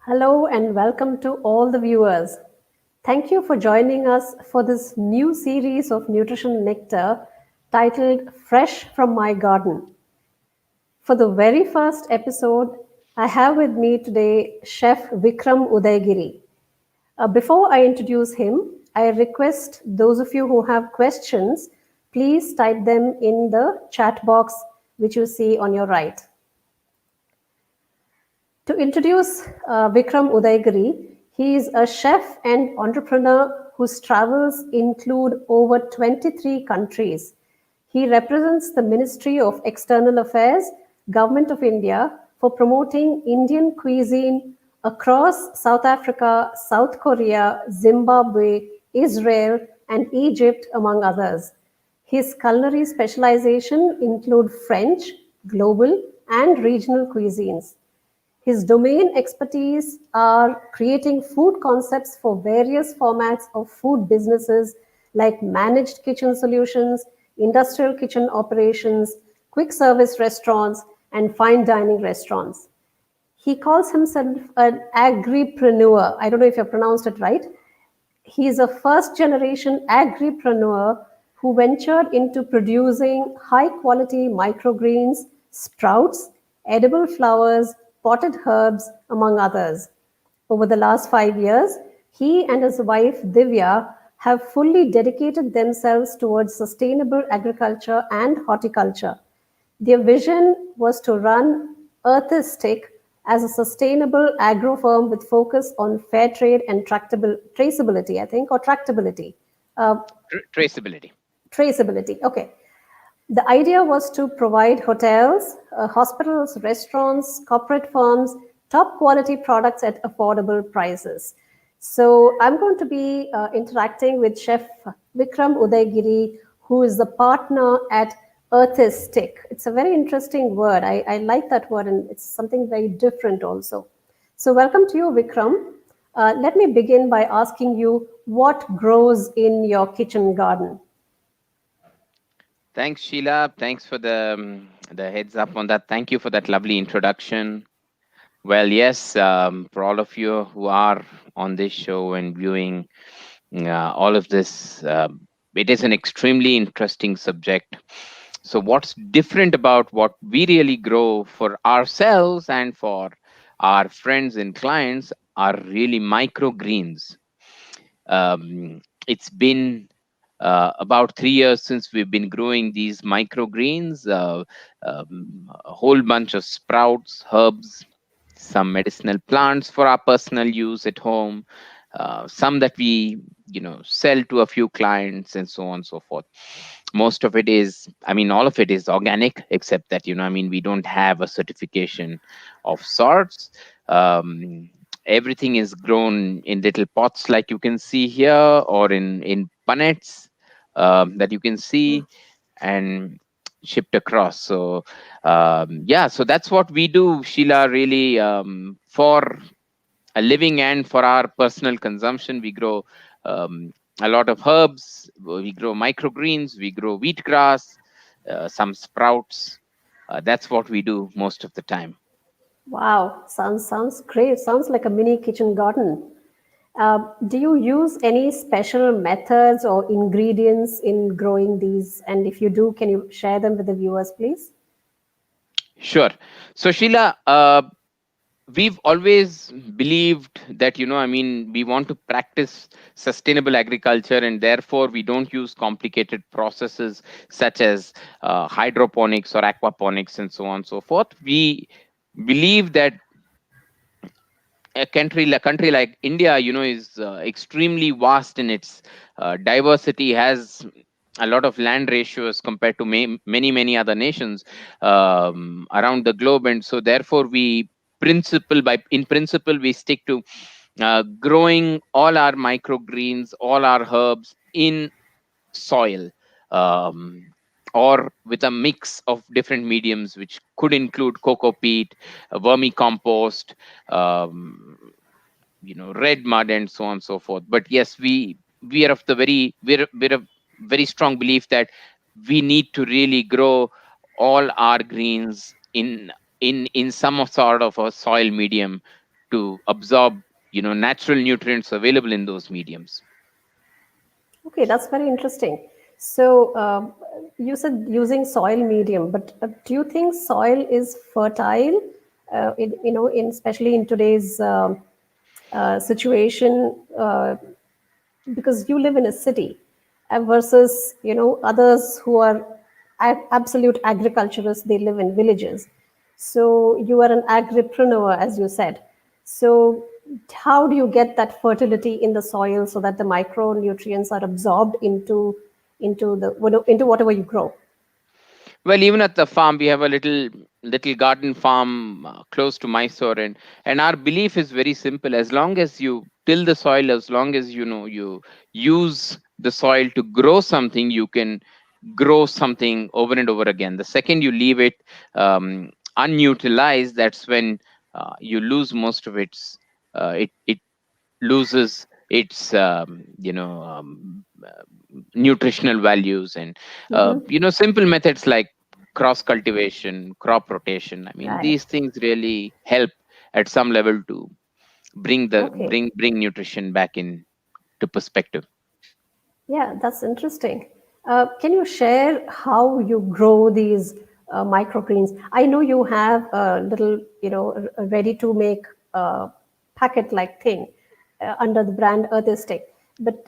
Hello and welcome to all the viewers. Thank you for joining us for this new series of Nutrition Nectar titled Fresh from My Garden. For the very first episode, I have with me today Chef Vikram Udaygiri. Before I introduce him, I request those of you who have questions, please type them in the chat box which you see on your right. To introduce Vikram Udaygiri, he is a chef and entrepreneur whose travels include over 23 countries. He represents the Ministry of External Affairs, Government of India, for promoting Indian cuisine across South Africa, South Korea, Zimbabwe, Israel, and Egypt, among others. His culinary specialization include French, global, and regional cuisines. His domain expertise are creating food concepts for various formats of food businesses like managed kitchen solutions, industrial kitchen operations, quick service restaurants, and fine dining restaurants. He calls himself an agripreneur. I don't know if you pronounced it right. He is a first generation agripreneur who ventured into producing high quality microgreens, sprouts, edible flowers, potted herbs, among others. Over the last 5 years, he and his wife Divya have fully dedicated themselves towards sustainable agriculture and horticulture. Their vision was to run Earthistic as a sustainable agro firm with focus on fair trade and traceability, I think, or tractability. Uh, Traceability. Traceability, okay. The idea was to provide hotels, hospitals, restaurants, corporate firms, top quality products at affordable prices. So I'm going to be interacting with Chef Vikram Udaygiri, who is the partner at Earthistic. It's a very interesting word. I like that word, and it's something very different also. So welcome to you, Vikram. Let me begin by asking you what grows in your kitchen garden. Thanks, Sheila. Thanks for the heads up on that. Thank you for that lovely introduction. Well, yes, for all of you who are on this show and viewing all of this, it is an extremely interesting subject. So, what's different about what we really grow for ourselves and for our friends and clients are really microgreens. It's been about 3 years since we've been growing these microgreens, a whole bunch of sprouts, herbs, some medicinal plants for our personal use at home, some that we sell to a few clients, and so on and so forth. Most of it is, I mean, all of it is organic, except that we don't have a certification of sorts. Everything is grown in little pots like you can see here, or in punnets that you can see, and shipped across. So yeah, so that's what we do, Sheila, really, for a living and for our personal consumption. We grow a lot of herbs, we grow microgreens, we grow wheatgrass, some sprouts. That's what we do most of the time. Wow, sounds great. Sounds like a mini kitchen garden. Do you use any special methods or ingredients in growing these? And if you do, can you share them with the viewers, please? Sure. So, Sheila, we've always believed that we want to practice sustainable agriculture, and therefore we don't use complicated processes such as hydroponics or aquaponics and so on and so forth. We believe that a country like India, is extremely vast in its diversity, has a lot of land ratios compared to many other nations around the globe, and so therefore in principle we stick to growing all our microgreens, all our herbs in soil, um, or with a mix of different mediums, which could include coco peat, vermicompost, um, red mud, and so on and so forth. But yes, we are of the we're a very strong belief that we need to really grow all our greens in some sort of a soil medium to absorb, natural nutrients available in those mediums. Okay, that's very interesting. So, you said using soil medium, but do you think soil is fertile? Especially in today's situation, because you live in a city, versus others who are absolute agriculturists. They live in villages. So you are an agripreneur, as you said. So how do you get that fertility in the soil so that the micronutrients are absorbed into whatever you grow? Well, even at the farm, we have a little garden farm close to Mysore, and our belief is very simple. As long as you till the soil, as long as you use the soil to grow something, you can grow something over and over again. The second you leave it unutilized, that's when you lose most of it loses its nutritional values. And Mm-hmm. simple methods like cross cultivation, crop rotation, I mean, Right. these things really help at some level to bring the Okay. bring nutrition back in to perspective. Yeah, that's interesting. Can you share how you grow these microgreens? I know you have a little, ready to make packet like thing under the brand Earthistic, but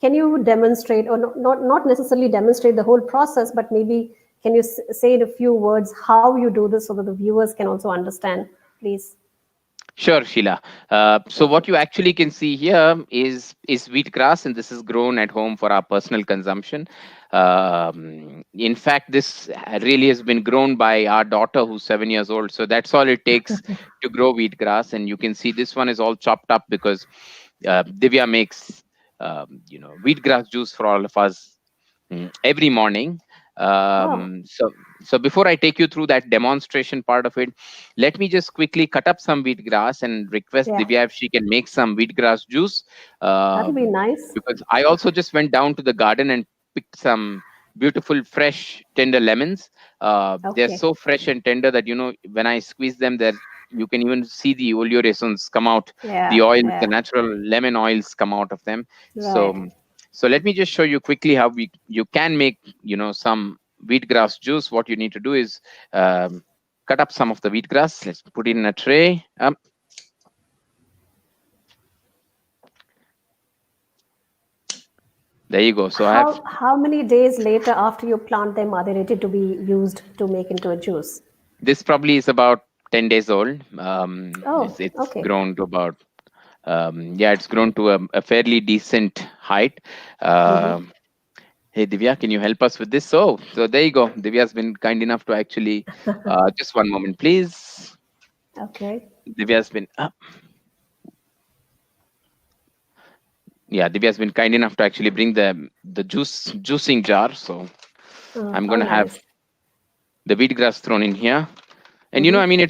can you demonstrate, or not necessarily demonstrate the whole process, but maybe can you say in a few words how you do this so that the viewers can also understand, please? Sure, Sheila. So Okay. what you actually can see here is wheatgrass, and this is grown at home for our personal consumption. In fact, this really has been grown by our daughter, who's 7 years old. So that's all it takes to grow wheatgrass. And you can see this one is all chopped up because Divya makes wheatgrass juice for all of us every morning. Oh, So before I take you through that demonstration part of it, let me just quickly cut up some wheatgrass and request yeah, Divya if she can make some wheatgrass juice. that'll be Um, nice. because I also just went down to the garden and picked some beautiful, fresh, tender lemons. They're Okay. so fresh and tender that when I squeeze them, there you can even see the oleoresins come out, the Yeah, oils, the yeah, natural lemon oils come out of them. So right. so let me just show you quickly how you can make some wheatgrass juice. What you need to do is cut up some of the wheatgrass. Let's put it in a tray. There you go. So I have How many days later after you plant them are they ready to be used to make into a juice? this probably is about 10 days old. Oh, It's okay. grown to about yeah, it's grown to a fairly decent height. Mm-hmm. Um Hey Divya, can you help us with this? So there you go. Divya's been kind enough to actually just one moment, please. Okay. Divya's been yeah, Divya's been kind enough to actually bring the juicing jar. So I'm How gonna have nice. the wheatgrass thrown in here. And Mm-hmm. I mean,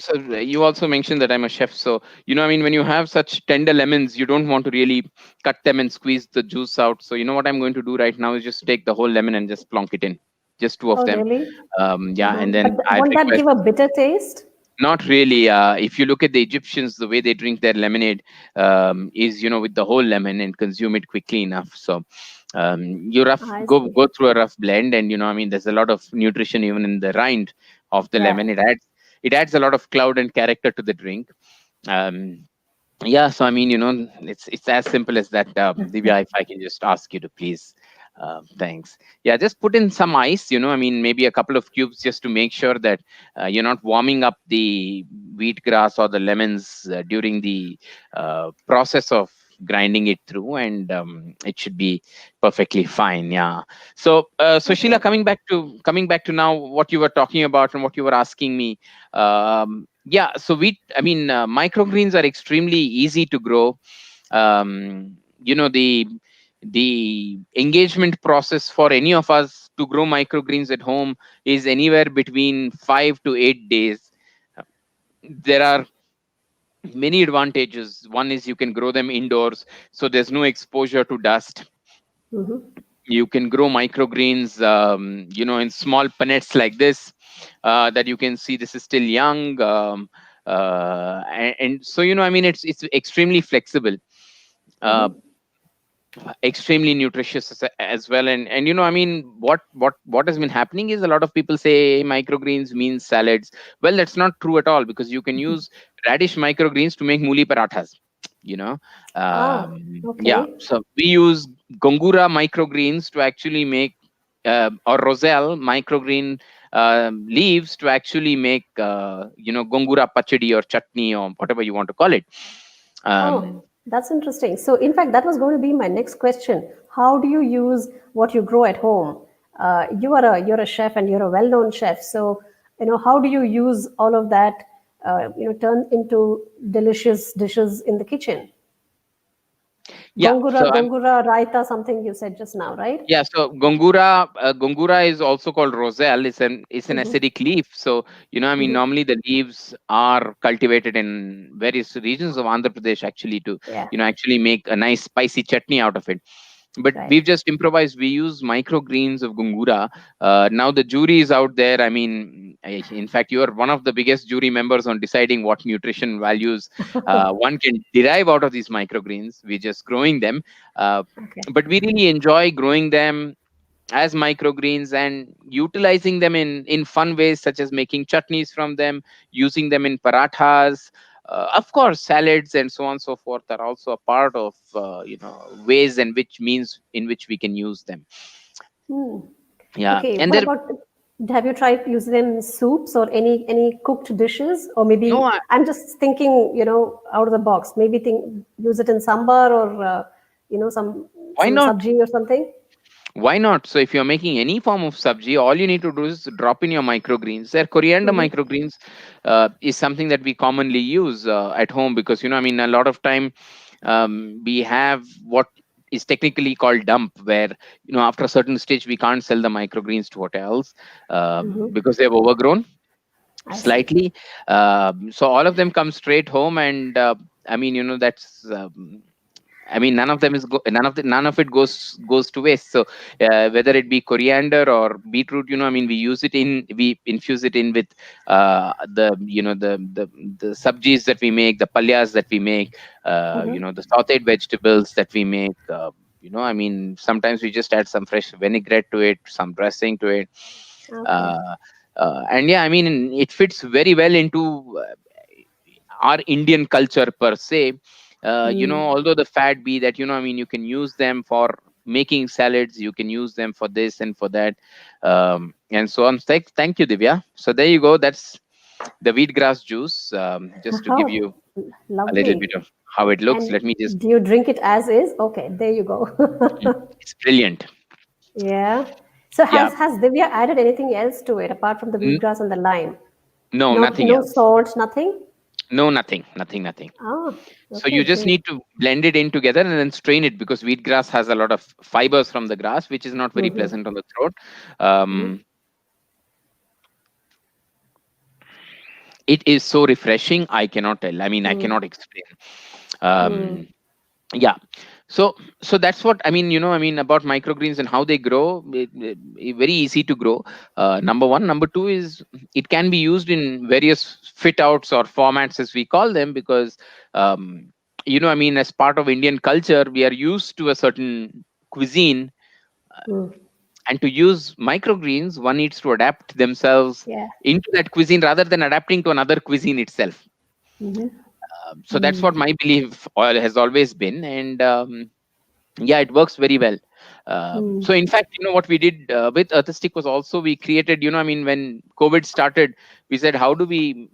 you also mentioned that I'm a chef, so I mean, when you have such tender lemons, you don't want to really cut them and squeeze the juice out. So what I'm going to do right now is just take the whole lemon and just plonk it in, just two of Oh, them. really? Yeah, and But then I'd won't that request. give a bitter taste? Not really. If you look at the Egyptians, the way they drink their lemonade is, with the whole lemon and consume it quickly enough. So you I see. go through a rough blend, and I mean, there's a lot of nutrition even in the rind of the Right. lemon. It adds a lot of cloud and character to the drink. Um, yeah, so I mean, it's as simple as that. Divya, if I can just ask you to please, thanks. Yeah, just put in some ice. I mean, maybe a couple of cubes just to make sure that you're not warming up the wheatgrass or the lemons during the process of grinding it through, and it should be perfectly fine. Yeah. So Sheila, Okay. coming back to now what you were talking about and what you were asking me. Yeah, so I mean, microgreens are extremely easy to grow. The engagement process for any of us to grow microgreens at home is anywhere between 5 to 8 days. There are many advantages. One is you can grow them indoors, so there's no exposure to dust. Mm-hmm. You can grow microgreens in small punnets like this, that you can see. This is still young. And so, I mean, it's extremely flexible, uh, Mm-hmm. extremely nutritious as well. And I mean, what has been happening is a lot of people say microgreens means salads. Well, that's not true at all, because you can use radish microgreens to make mooli parathas. you know Ah, yeah, okay. so we use gongura microgreens to actually make, or roselle microgreen leaves to actually make, gongura pachadi or chutney or whatever you want to call it. Oh, um, that's interesting. So, in fact, that was going to be my next question. How do you use what you grow at home? You're a chef and you're a well-known chef. So, how do you use all of that? Turn into delicious dishes in the kitchen. yeah, so Gongura, raita, something you said just now, right? Yeah, so gongura is also called roselle. It's an Mm-hmm. acidic leaf. So, I mean, Mm-hmm. normally the leaves are cultivated in various regions of Andhra Pradesh, actually, to, Yeah, actually make a nice spicy chutney out of it. But right. we've just improvised. We use microgreens of gongura. Now the jury is out there. I mean, in fact, you are one of the biggest jury members on deciding what nutrition values one can derive out of these microgreens. We're just growing them. Uh, Okay. but we really enjoy growing them as microgreens and utilizing them in fun ways, such as making chutneys from them, using them in parathas. Of course, salads and so on and so forth are also a part of, ways and which means in which we can use them. Hmm. Yeah, Okay, and what there about, have you tried using them in soups or any cooked dishes? Or no maybe I'm just thinking, out of the box. Maybe use it in sambar or some why not? sabji or something. Why not? So if you're making any form of sabji, all you need to do is drop in your microgreens. Their coriander Mm-hmm. microgreens is something that we commonly use at home, because, I mean, a lot of time we have what is technically called dump, where, after a certain stage we can't sell the microgreens to hotels Mm-hmm. because they've overgrown I see. slightly. So all of them come straight home, and I mean, that's. I mean, none of it goes to waste. So whether it be coriander or beetroot, I mean, we infuse it in with the sabjis that we make, the palyas that we make, Mm-hmm. the sautéed vegetables that we make. I mean, sometimes we just add some fresh vinaigrette to it, some dressing to it. Okay. Uh, and yeah, I mean, it fits very well into our Indian culture per se. Mm. Although the fact be that, I mean, you can use them for making salads, you can use them for this and for that, and so on. Thank you, Divya. So there you go. That's the wheatgrass juice. Just to give you Oh, a little bit lovely. of how it looks. And Let me just. do you drink it as is? Okay, there you go. It's brilliant. Yeah. So Yeah. has Divya added anything else to it apart from the N- wheatgrass and the lime? no, Not nothing no else. salt, nothing? No, nothing. Ah, So you okay, just great. need to blend it in together and then strain it, because wheatgrass has a lot of fibers from the grass, which is not very Mm-hmm. pleasant on the throat. Mm-hmm. Um, it is so refreshing. I cannot tell. I mean, I Mm. cannot explain. Mm. Um, yeah. So that's what I mean. I mean, about microgreens and how they grow. Very easy to grow. Number one. Number two is it can be used in various fit outs or formats, as we call them, because I mean, as part of Indian culture, we are used to a certain cuisine, Mm. and to use microgreens, one needs to adapt themselves Yeah. into that cuisine rather than adapting to another cuisine itself. Mm-hmm. So that's what Mm. my belief has always been, and yeah, it works very well. Mm. So in fact, what we did with Earthistic was also we created, I mean, when COVID started, we said, how do we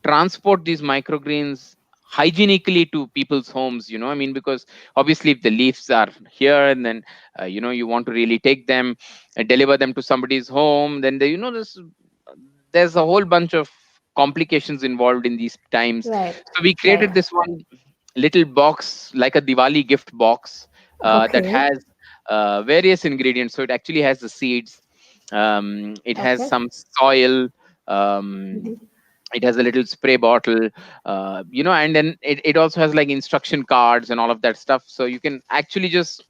transport these microgreens hygienically to people's homes? I mean, because obviously if the leaves are here, and then you want to really take them and deliver them to somebody's home, then there's a whole bunch of complications involved in these times. Right. So we Right. created this one little box, like a Diwali gift box, that Okay. has various ingredients. So it actually has the seeds, it has Okay. some soil, um, Mm-hmm. it has a little spray bottle, and then it also has like instruction cards and all of that stuff. So you can actually just,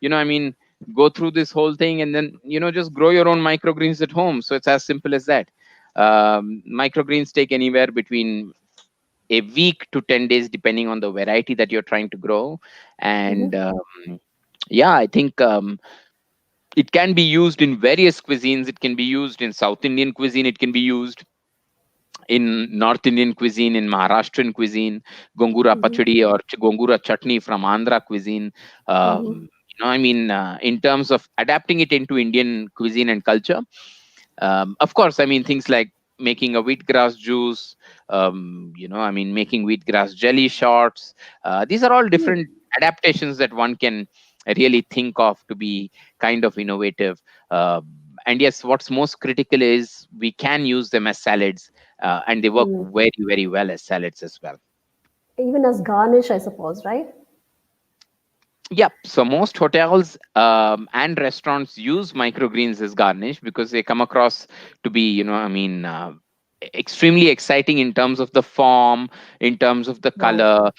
I mean, go through this whole thing, and then just grow your own microgreens at home. So it's as simple as that. Microgreens take anywhere between a week to 10 days, depending on the variety that you're trying to grow. And yeah, I think it can be used in various cuisines. It can be used in South Indian cuisine. It can be used in North Indian cuisine, in Maharashtrian cuisine, gongura pachadi or gongura chutney from Andhra cuisine. I mean, in terms of adapting it into Indian cuisine and culture, of course, I mean, things like making a wheatgrass juice, I mean, making wheatgrass jelly shots. These are all different adaptations that one can really think of to be kind of innovative. And yes, what's most critical is we can use them as salads, and they work very, very well as salads as well. Even as garnish, I suppose, right? Yep. So most hotels and restaurants use microgreens as garnish because they come across to be, extremely exciting in terms of the form, in terms of the Right, color,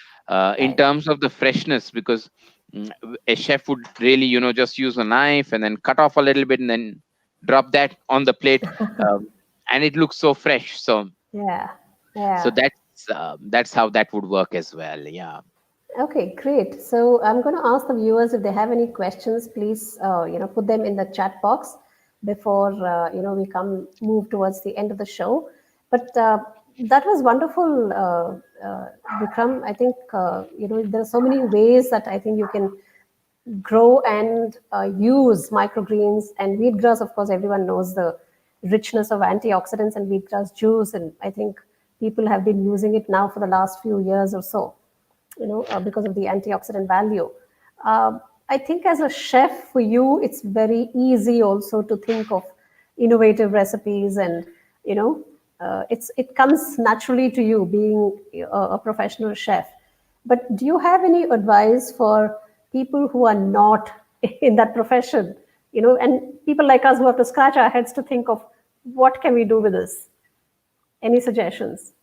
in right. terms of the freshness. Because a chef would really, just use a knife and then cut off a little bit and then drop that on the plate, and it looks so fresh. Yeah, So yeah. that's how that would work as well. Yeah. Okay, great. So I'm going to ask the viewers if they have any questions, please, put them in the chat box before, we move towards the end of the show. But that was wonderful, Vikram. I think, there are so many ways that I think you can grow and use microgreens and wheatgrass. Of course, everyone knows the richness of antioxidants and wheatgrass juice, and I think people have been using it now for the last few years or so, because of the antioxidant value. I think as a chef, for you, it's very easy also to think of innovative recipes, and it comes naturally to you being a professional chef. But do you have any advice for people who are not in that profession, and people like us who have to scratch our heads to think of what can we do with this? Any suggestions?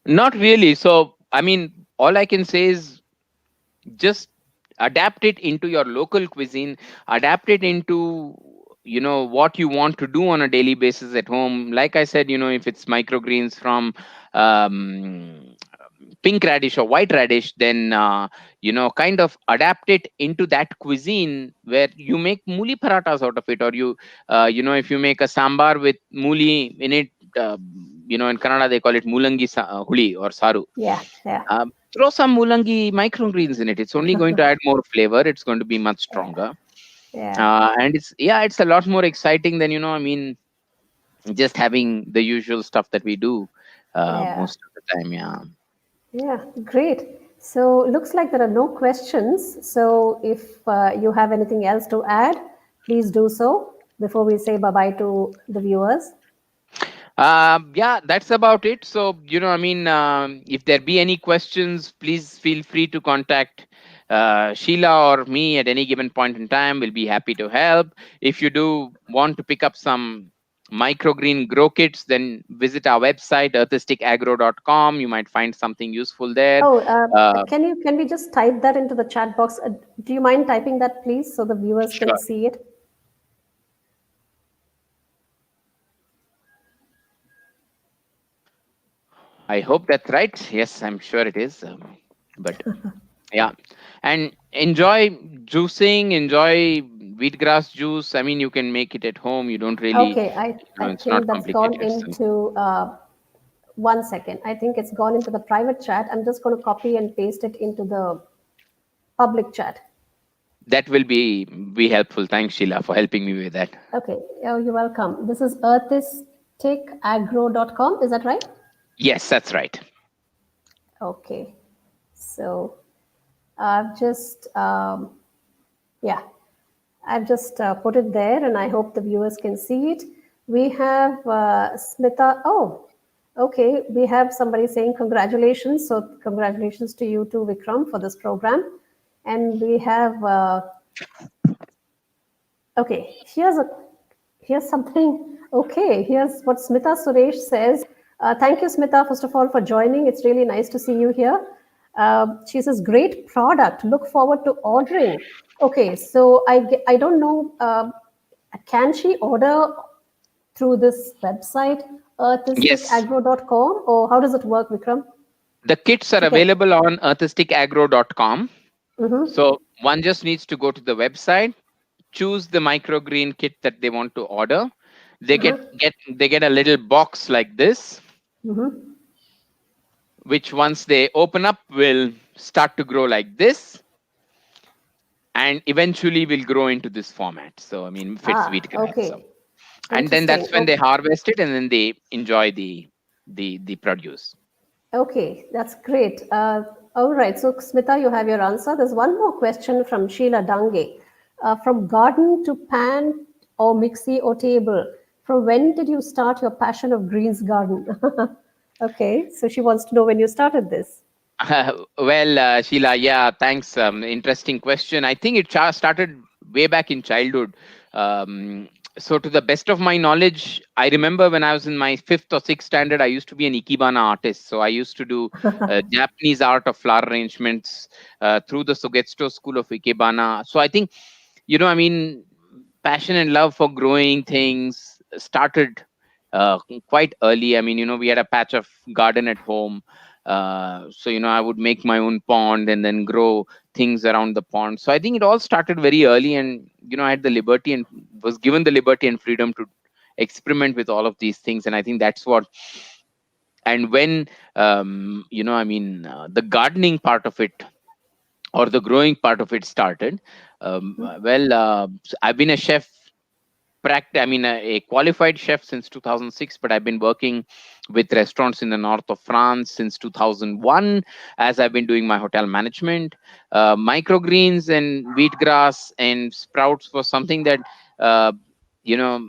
Not really. So, I mean, all I can say is just adapt it into your local cuisine, adapt it into what you want to do on a daily basis at home. Like I said, if it's microgreens from um, pink radish or white radish, then kind of adapt it into that cuisine where you make mooli parathas out of it, or if you make a sambar with mooli in it, uh, in Kannada they call it mulangi huli or saru. Yeah, yeah, Throw some mulangi microgreens in it. It's only going to add more flavor. It's going to be much yeah, stronger. yeah, And it's a lot more exciting than, I mean, just having the usual stuff that we do yeah. most of the time. Yeah. Yeah, great. So looks like there are no questions. So if you have anything else to add, please do so before we say bye-bye to the viewers. Yeah, that's about it. So, I mean, if there be any questions, please feel free to contact Sheila or me at any given point in time. We'll be happy to help. If you do want to pick up some microgreen grow kits, then visit our website, earthisticagro.com. You might find something useful there. Oh, Uh, can we just type that into the chat box? Do you mind typing that, please, so the viewers can sure. see it? I hope that's right. Yes, I'm sure it is. But yeah, and enjoy juicing, enjoy wheatgrass juice. I mean, you can make it at home. You don't really, Okay, I it's not think that's gone complicated. So into 1 second. I think it's gone into the private chat. I'm just going to copy and paste it into the public chat. that will be helpful. Thanks, Sheila, for helping me with that. Okay, oh, you're welcome. This is earthisticagro.com. Is that right? Yes, that's right. Okay, so I've just, yeah, I've just put it there, and I hope the viewers can see it. We have Smita. Oh, okay. We have somebody saying congratulations. So congratulations to you too, Vikram, for this program. And we have okay. Here's something. Okay, here's what Smita Suresh says. Thank you, Smita, first of all, for joining. It's really nice to see you here. She says, great product. Look forward to ordering. Okay, so I don't know. Can she order through this website, Yes, earthisticagro.com, or how does it work, Vikram? the kits If are you can. available on earthisticagro.com. Mm-hmm. So one just needs to go to the website, choose the microgreen kit that they want to order. They Uh-huh. get a little box like this, Mm-hmm. which once they open up will start to grow like this, and eventually will grow into this format. So I mean, fits Ah, wheatgrass. So, okay. and then Interesting. that's when they harvest it, and then they enjoy the produce. Okay, that's great. All right, so Smita, you have your answer. There's one more question from Sheela Dange. From garden to pan or mixie or table, from when did you start your passion of greens garden? Okay, so she wants to know when you started this. Well, Sheila, yeah, thanks. Interesting question. I think it started way back in childhood. Um, so, to the best of my knowledge, I remember when I was in my fifth or sixth standard, I used to be an ikebana artist. So, I used to do Japanese art of flower arrangements through the Sogetsu School of Ikebana. So, I think, I mean, passion and love for growing things started quite early. I mean, we had a patch of garden at home. So I would make my own pond and then grow things around the pond. So I think it all started very early, and I had the liberty and was given the liberty and freedom to experiment with all of these things. And I think that's what. And when the gardening part of it, or the growing part of it, started, I've been a chef, I mean, a qualified chef since 2006, but I've been working with restaurants in the north of France since 2001, as I've been doing my hotel management. Microgreens and wheatgrass and sprouts was something that, uh, you know,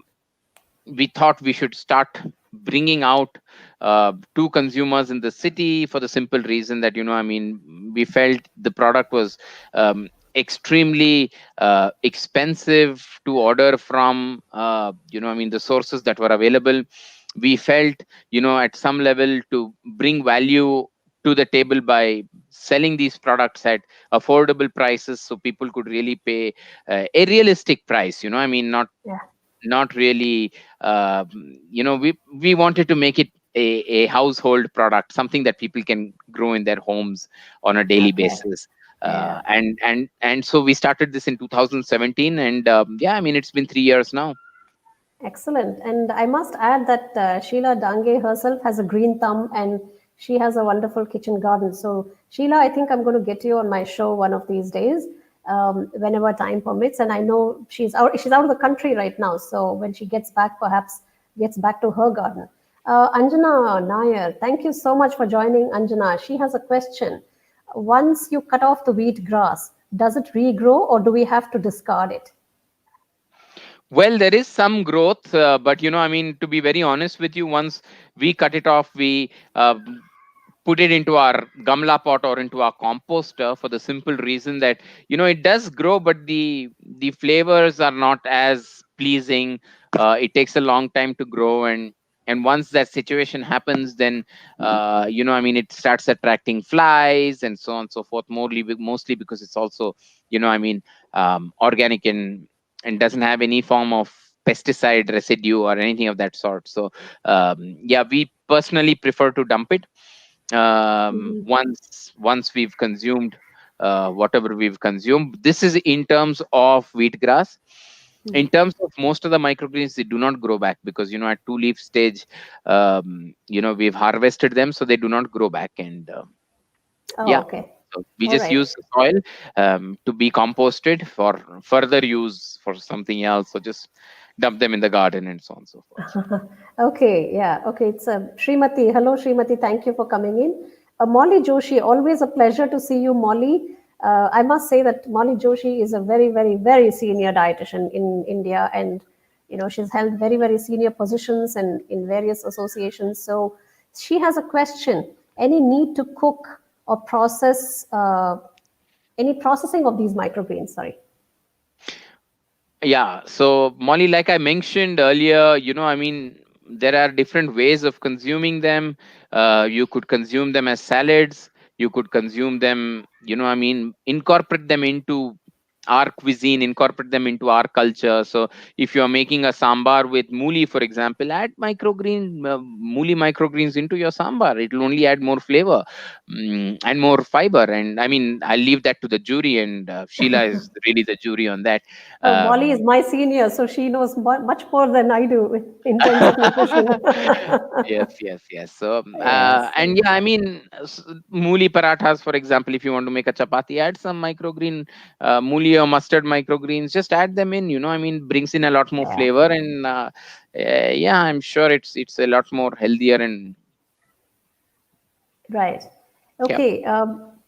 we thought we should start bringing out to consumers in the city, for the simple reason that we felt the product was extremely expensive to order from the sources that were available. We felt at some level to bring value to the table by selling these products at affordable prices, so people could really pay a realistic price. Yeah, Not really. We wanted to make it a household product, something that people can grow in their homes on a daily okay. basis. Yeah. And so we started this in 2017, and yeah, I mean, it's been 3 years now. Excellent. And I must add that Sheila Dange herself has a green thumb and she has a wonderful kitchen garden. So, Sheila, I think I'm going to get you on my show one of these days, whenever time permits. And I know she's out of the country right now. So, when she gets back, perhaps gets back to her garden. Anjana Nair, thank you so much for joining, Anjana. She has a question. Once you cut off the wheat grass, does it regrow or do we have to discard it? Well, there is some growth, but to be very honest with you, once we cut it off, we put it into our gamla pot or into our composter, for the simple reason that it does grow, but the flavors are not as pleasing. It takes a long time to grow, and once that situation happens, then it starts attracting flies and so on and so forth, mostly because it's also organic, and doesn't have any form of pesticide residue or anything of that sort. So yeah, we personally prefer to dump it once we've consumed whatever we've consumed. This is in terms of wheatgrass. In terms of most of the microgreens, they do not grow back, because at two leaf stage, we've harvested them, so they do not grow back. And Oh, yeah, okay. so we All just right. use the soil to be composted for further use for something else. So just dump them in the garden and so on and so forth. Okay, yeah. Okay, it's Srimati. Hello, Srimati. Thank you for coming in. Molly Joshi, always a pleasure to see you, Molly. I must say that Molly Joshi is a very, very, very senior dietitian in India, and she's held very, very senior positions and in various associations. So she has a question: any need to cook or process any processing of these microgreens? Sorry. Yeah. So, Molly, like I mentioned earlier, there are different ways of consuming them. You could consume them as salads. You could consume them, incorporate them into our cuisine, incorporate them into our culture. So if you are making a sambar with mooli, for example, add mooli microgreens into your sambar. It will only add more flavor, and more fiber. And I mean, I'll leave that to the jury, and Sheela is really the jury on that. Molly is um, my senior, so she knows much more than I do in terms of nutrition. Yes, yes, yes. So, Yes, and yeah, I mean, mooli parathas, for example, if you want to make a chapati, add some microgreen, mooli or mustard microgreens, just add them in, I mean, brings in a lot more yeah, flavor. And yeah, I'm sure it's a lot more healthier. And right. yeah. Okay,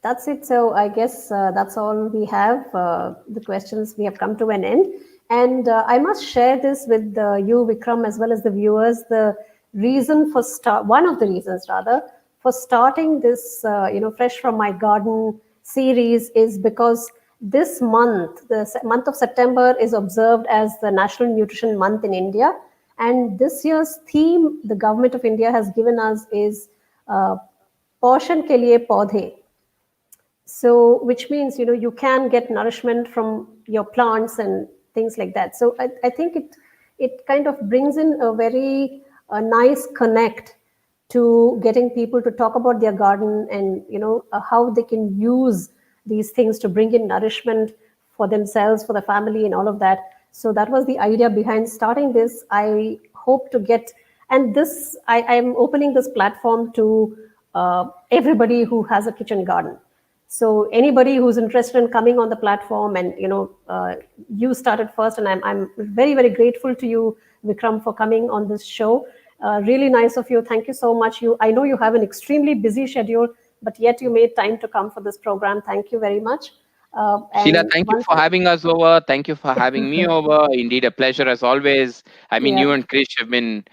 that's it. So I guess that's all we have. The questions, we have come to an end. And I must share this with you, Vikram, as well as the viewers. The reason for one of the reasons rather, for starting this, Fresh from My Garden series is because this month, month of September, is observed as the National Nutrition Month in India. And this year's theme the Government of India has given us is uh, पोषण के लिए पौधे. So which means you can get nourishment from your plants and things like that. So I think it kind of brings in a very nice connect to getting people to talk about their garden, and how they can use these things to bring in nourishment for themselves, for the family, and all of that. So that was the idea behind starting this. I hope to get, and this I am opening this platform to everybody who has a kitchen garden. So anybody who's interested in coming on the platform, and you started first, and I'm very, very grateful to you, Vikram, for coming on this show. Really nice of you. Thank you so much. I know you have an extremely busy schedule, but yet you made time to come for this program. Thank you very much. Sheila, And thank you once, for having us over. Thank you for having me over. Indeed, a pleasure as always. I mean, yeah, you and Krish have been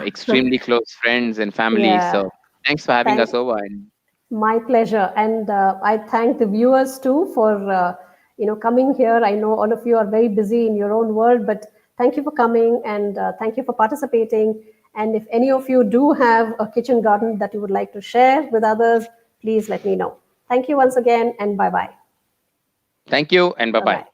extremely close friends and family. yeah. So thanks for having Thank us over. And My pleasure, and I thank the viewers too for coming here. I know all of you are very busy in your own world, but thank you for coming, and thank you for participating. And if any of you do have a kitchen garden that you would like to share with others, please let me know. Thank you once again, and bye bye. thank you, and bye Bye bye. bye.